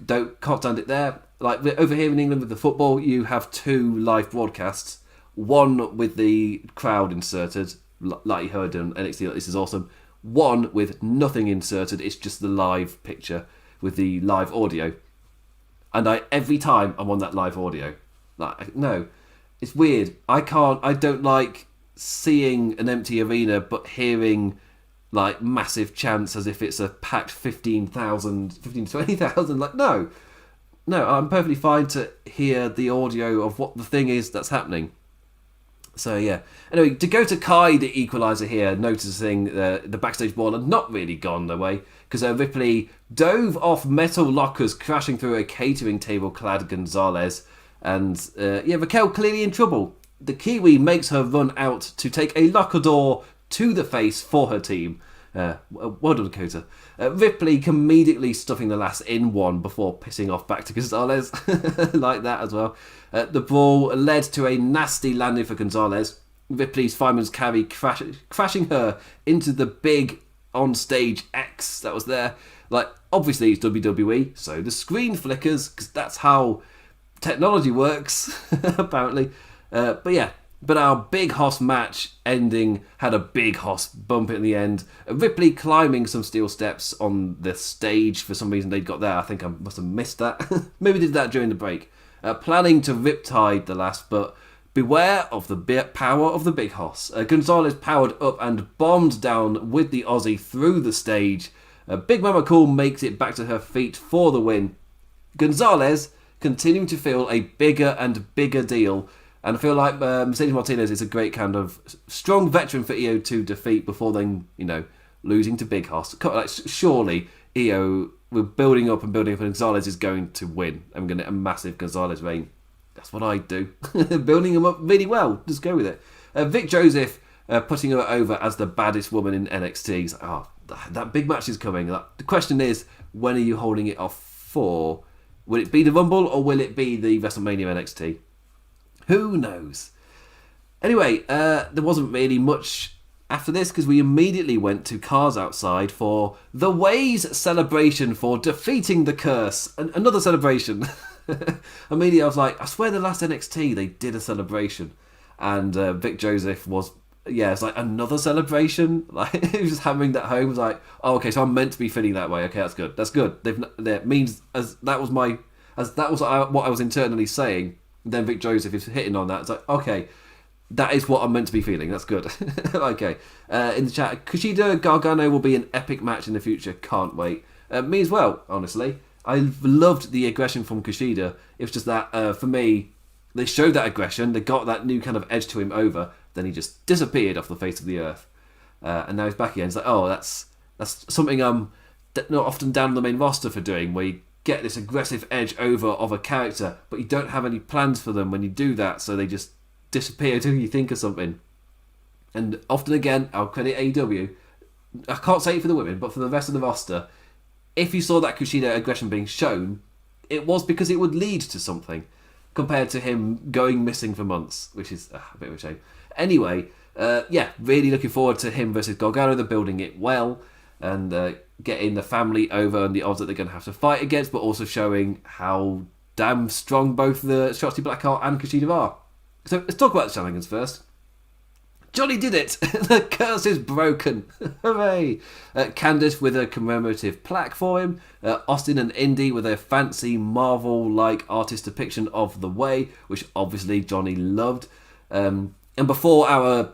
Can't stand it there. Like over here in England with the football, you have 2 live broadcasts. One with the crowd inserted, like you heard on NXT, This Is Awesome. One with nothing inserted, it's just the live picture with the live audio. And every time I'm on that live audio. No, it's weird. I don't like seeing an empty arena but hearing like massive chants as if it's a packed 15,000, 20,000. Like, no, I'm perfectly fine to hear the audio of what the thing is that's happening. So yeah. Anyway, Dakota Kai, the equaliser here, noticing the backstage brawl had not really gone their way because Ripley dove off metal lockers, crashing through a catering table clad Gonzalez, and Raquel clearly in trouble. the Kiwi makes her run out to take a lockador to the face for her team. Well done, Dakota. Ripley immediately stuffing the last in one before pissing off back to Gonzalez. Like that as well. The brawl led to a nasty landing for Gonzalez. Ripley's fireman's carry crashing her into the big on-stage X that was there. Like, obviously it's WWE, so the screen flickers, because that's how technology works, apparently. But our Big Hoss match ending had a Big Hoss bump in the end. Ripley climbing some steel steps on the stage. For some reason they'd got there. I think I must have missed that. Maybe did that during the break. Planning to riptide the last, but beware of the power of the Big Hoss. Gonzalez powered up and bombed down with the Aussie through the stage. Big Mama Cool makes it back to her feet for the win. Gonzalez continuing to feel a bigger and bigger deal. And I feel like Mercedes Martinez is a great kind of strong veteran for EO to defeat before then, losing to Big Hoss. Like, surely EO, we're building up, and Gonzalez is going to win. I'm going to get a massive Gonzalez reign. That's what I do. Building him up really well. Just go with it. Vic Joseph putting her over as the baddest woman in NXT. That big match is coming. The question is, when are you holding it off for? Will it be the Rumble or will it be the WrestleMania NXT? Who knows? Anyway, there wasn't really much after this because we immediately went to Cars Outside for the Way's celebration for defeating the curse. Another celebration. Immediately I was like, I swear the last NXT they did a celebration. And Vic Joseph was, it's like another celebration. Like, he was just hammering that home. It was like, oh, okay, so I'm meant to be feeling that way. Okay, that's good. That's good. That means that was what I was internally saying. Then Vic Joseph is hitting on that. It's like, okay, that is what I'm meant to be feeling. That's good. Okay. In the chat, Kushida Gargano will be an epic match in the future. Can't wait. Me as well, honestly. I loved the aggression from Kushida. It was just that, for me, they showed that aggression. They got that new kind of edge to him over. Then he just disappeared off the face of the earth. And now he's back again. It's like, oh, that's something I'm not often down on the main roster for doing, where you get this aggressive edge over of a character, but you don't have any plans for them when you do that, so they just disappear until you think of something. And often again, I'll credit AEW. I can't say it for the women, but for the rest of the roster, if you saw that Kushida aggression being shown, it was because it would lead to something, compared to him going missing for months, which is a bit of a shame. Anyway, really looking forward to him versus Gargano. They're building it well, and getting the family over and the odds that they're going to have to fight against, but also showing how damn strong both the Shotzi Blackheart and Kushida are. So let's talk about the shenanigans first. Johnny did it! The curse is broken! Hooray! Candice with a commemorative plaque for him. Austin and Indy with a fancy Marvel-like artist depiction of the Way, which obviously Johnny loved. And before our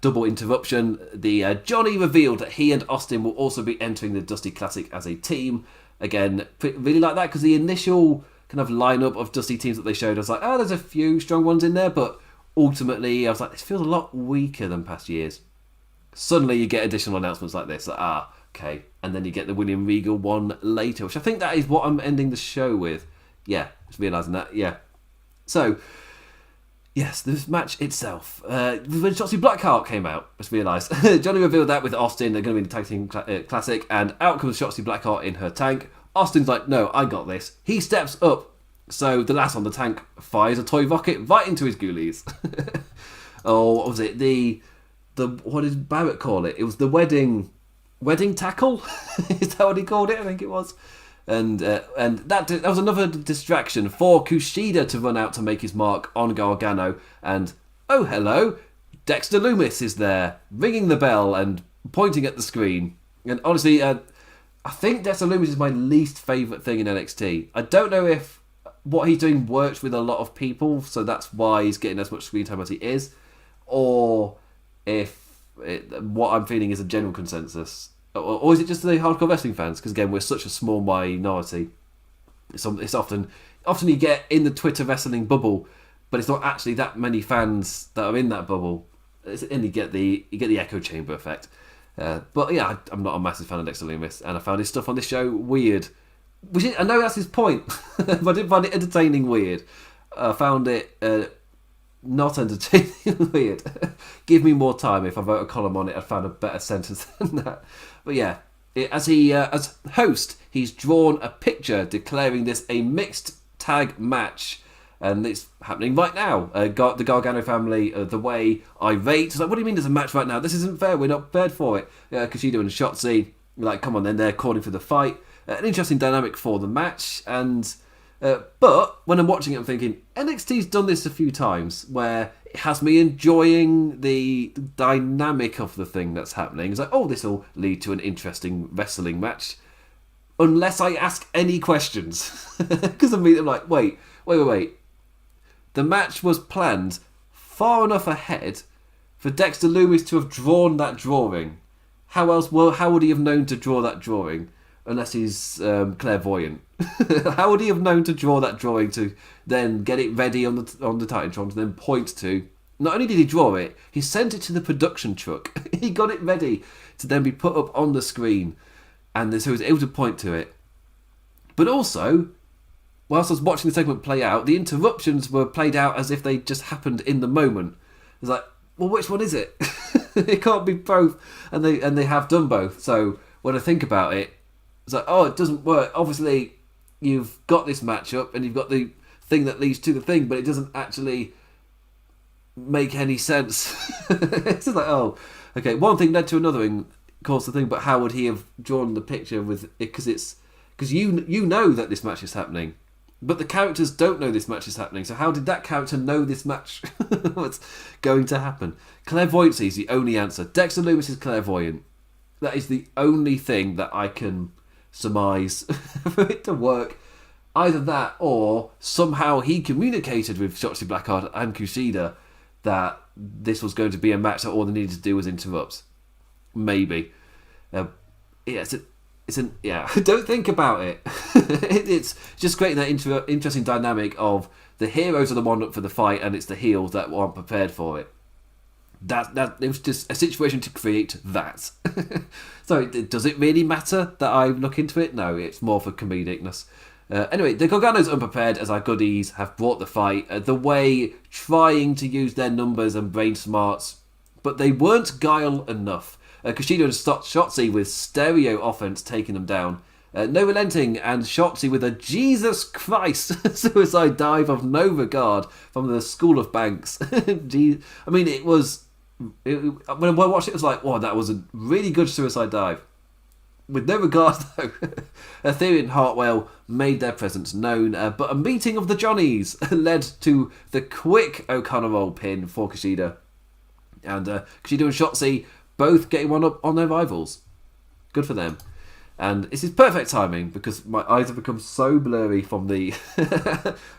double interruption, the Johnny revealed that he and Austin will also be entering the Dusty Classic as a team. Again, really like that, because the initial kind of lineup of Dusty teams that they showed, I was like, oh, there's a few strong ones in there, but ultimately I was like, this feels a lot weaker than past years. Suddenly you get additional announcements like this, okay, and then you get the William Regal one later, which I think that is what I'm ending the show with. Yeah, just realising that, yeah. So, yes, this match itself. When Shotzi Blackheart came out, just realised. Johnny revealed that with Austin, they're going to be in the Tag Team Classic, and out comes Shotzi Blackheart in her tank. Austin's like, no, I got this. He steps up, so the lass on the tank fires a toy rocket right into his ghoulies. Oh, what was it? The what did Barrett call it? It was the wedding tackle? Is that what he called it? I think it was. And that was another distraction for Kushida to run out to make his mark on Gargano. And, oh, hello, Dexter Lumis is there, ringing the bell and pointing at the screen. And honestly, I think Dexter Lumis is my least favourite thing in NXT. I don't know if what he's doing works with a lot of people, so that's why he's getting as much screen time as he is, or if what I'm feeling is a general consensus. Or is it just the hardcore wrestling fans? Because again, we're such a small minority. It's often you get in the Twitter wrestling bubble, but it's not actually that many fans that are in that bubble. And you get the echo chamber effect. But yeah, I'm not a massive fan of Dexter Lumis, and I found his stuff on this show weird. I know that's his point, but I didn't find it entertaining weird. I found it not entertaining. Weird. Give me more time. If I wrote a column on it, I'd found a better sentence than that. But yeah, as host, he's drawn a picture declaring this a mixed tag match. And it's happening right now. The Gargano family, the way irate. It's like, what do you mean there's a match right now? This isn't fair. We're not prepared for it. Kushida and Shotzi, like, come on then. They're calling for the fight. An interesting dynamic for the match. And but when I'm watching it, I'm thinking, NXT's done this a few times where it has me enjoying the dynamic of the thing that's happening. It's like, oh, this will lead to an interesting wrestling match. Unless I ask any questions. Because I'm like, wait. The match was planned far enough ahead for Dexter Lumis to have drawn that drawing. How else? Well, how would he have known to draw that drawing? Unless he's clairvoyant. How would he have known to draw that drawing to then get it ready on the Titantron to then point to? Not only did he draw it, he sent it to the production truck. He got it ready to then be put up on the screen, and so he was able to point to it. But also, whilst I was watching the segment play out, the interruptions were played out as if they just happened in the moment. It's like, well, which one is it? It can't be both, and they have done both. So when I think about it, it's like, oh, it doesn't work. Obviously, you've got this matchup, and you've got the thing that leads to the thing, but it doesn't actually make any sense. It's just like, oh, okay, one thing led to another and caused the thing, but how would he have drawn the picture with it? Because you know that this match is happening. But the characters don't know this match is happening, so how did that character know this match was going to happen? Clairvoyancy is the only answer. Dexter Lumis is clairvoyant. That is the only thing that I can surmise for it to work. Either that, or somehow he communicated with Shotzi Blackheart and Kushida that this was going to be a match that all they needed to do was interrupt. Maybe. Don't think about it. It's just creating that interesting dynamic of the heroes are the one up for the fight, and it's the heels that aren't prepared for it. That it was just a situation to create that. So does it really matter that I look into it? No, it's more for comedicness. Anyway, the Garganos unprepared as our goodies have brought the fight. The Way trying to use their numbers and brain smarts, but they weren't guile enough. Kushida and Shotzi with stereo offense taking them down. No relenting, and Shotzi with a Jesus Christ suicide dive of no regard from the School of Banks. I mean, when I watched it, it was like, wow, that was a really good suicide dive. With no regard, though. Theory and Hartwell made their presence known, but a meeting of the Johnnies led to the quick O'Connor roll pin for Kushida. And Kushida and Shotzi both getting one up on their rivals. Good for them. And this is perfect timing because my eyes have become so blurry from the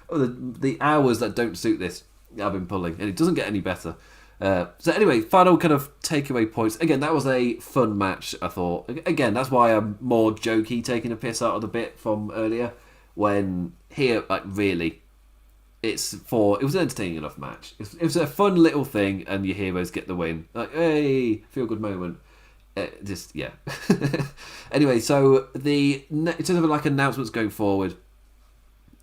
the hours that don't suit this I've been pulling, and it doesn't get any better. So anyway, final kind of takeaway points. Again, that was a fun match, I thought. Again, that's why I'm more jokey, taking a piss out of the bit from earlier. When here, like, really, it was an entertaining enough match. It was a fun little thing, and your heroes get the win. Like, hey, feel good moment. Yeah. Anyway, so in terms of like announcements going forward,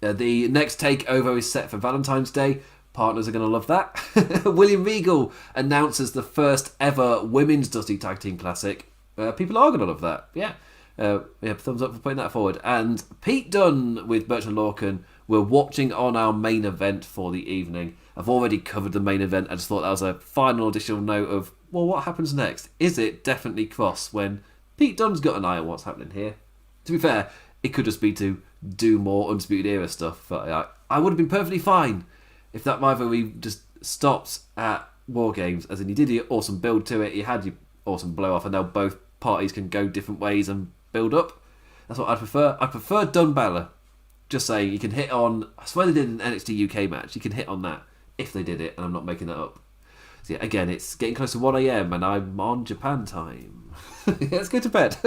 the next takeover is set for Valentine's Day. Partners are going to love that. William Regal announces the first ever Women's Dusty Tag Team Classic. People are going to love that. Yeah. Thumbs up for putting that forward. And Pete Dunne with Bertrand Lorcan were watching on our main event for the evening. I've already covered the main event. I just thought that was a final additional note of, well, what happens next? Is it definitely Kross when Pete Dunne's got an eye on what's happening here? To be fair, it could just be to do more Undisputed Era stuff. But I would have been perfectly fine if that rivalry just stopped at War Games, as in you did your awesome build to it, you had your awesome blow off, and now both parties can go different ways and build up. That's what I'd prefer. I prefer Dunne Balor. Just saying, you can hit on, I swear they did an NXT UK match, you can hit on that, if they did it, and I'm not making that up. So yeah, again, it's getting close to 1am, and I'm on Japan time. Let's go to bed.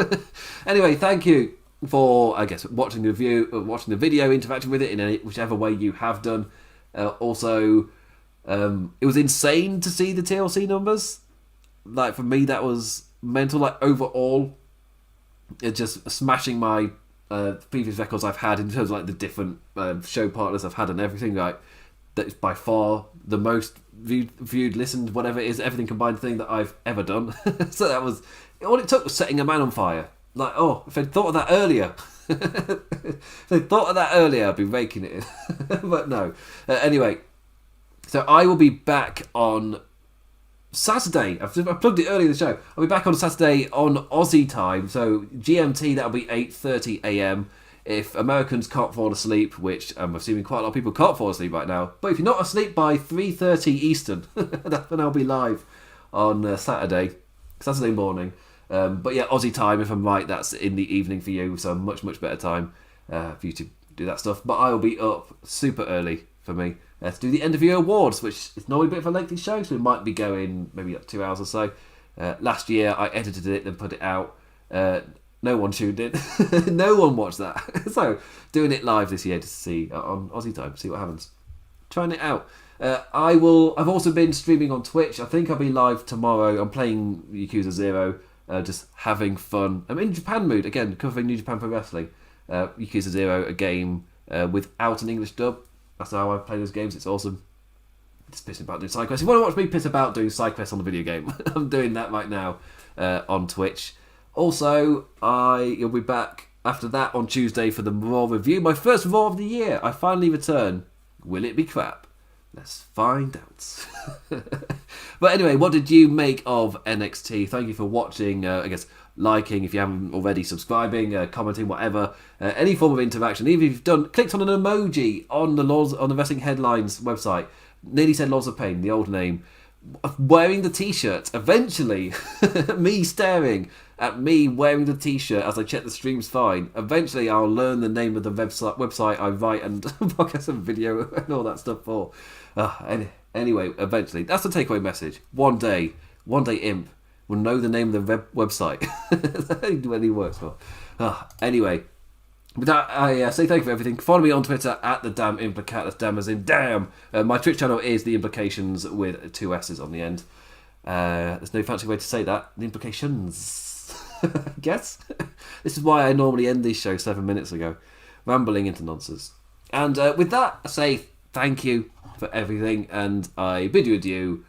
Anyway, thank you for, I guess, watching the review, watching the video, interacting with it in whichever way you have done. Also, it was insane to see the TLC numbers. Like, for me, that was mental. Like, overall, it's just smashing my previous records I've had in terms of like the different show partners I've had and everything. Like, That's by far the most viewed, listened, whatever it is, everything combined thing that I've ever done. So that was all it took was setting a man on fire. Like, oh, if I'd thought of that earlier, if I'd thought of that earlier, I'd be raking it in. But no. Anyway, so I will be back on Saturday. I plugged it earlier in the show. I'll be back on Saturday on Aussie time. So GMT, that'll be 8:30 a.m. If Americans can't fall asleep, which I'm assuming quite a lot of people can't fall asleep right now, but if you're not asleep by 3:30 Eastern, that's when I'll be live on Saturday morning. But yeah, Aussie time, if I'm right, that's in the evening for you, so much, much better time for you to do that stuff. But I'll be up super early for me to do the end of year awards, which is normally a bit of a lengthy show, so we might be going maybe like 2 hours or so. Last year I edited it and put it out. No one tuned in. No one watched that. So doing it live this year to see on Aussie time, see what happens. Trying it out. I've also been streaming on Twitch. I think I'll be live tomorrow. I'm playing Yakuza 0. Just having fun. I'm in Japan mood again, covering New Japan Pro Wrestling. Yakuza 0, a game without an English dub. That's how I play those games. It's awesome. Just pissing about doing side quests. If you want to watch me piss about doing side quests on the video game, I'm doing that right now on Twitch. Also, you'll be back after that on Tuesday for the Raw review. My first Raw of the year. I finally return. Will it be crap? Let's find out. But anyway, what did you make of NXT? Thank you for watching. I guess liking if you haven't already, subscribing, commenting, whatever. Any form of interaction. Even if you've clicked on an emoji on the Wrestling Headlines website. Nearly said Laws of Pain, the old name. Wearing the t-shirt. Eventually, me staring at me wearing the t-shirt as I check the stream's fine. Eventually, I'll learn the name of the website I write and podcast and video and all that stuff for. Anyway, eventually, that's the takeaway message. One day, Imp will know the name of the website when he works for. Anyway, with that, I say thank you for everything. Follow me on Twitter at the Damn Implicat. That's damn as in damn. My Twitch channel is the Implications with 2 S's on the end. There's no fancy way to say that. The Implications. I guess. This is why I normally end these shows 7 minutes ago. Rambling into nonsense. And with that, I say thank you for everything. And I bid you adieu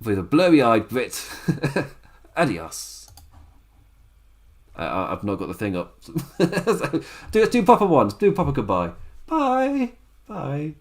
with a blurry-eyed Brit. Adios. I've not got the thing up. So, do proper ones. Do proper goodbye. Bye. Bye.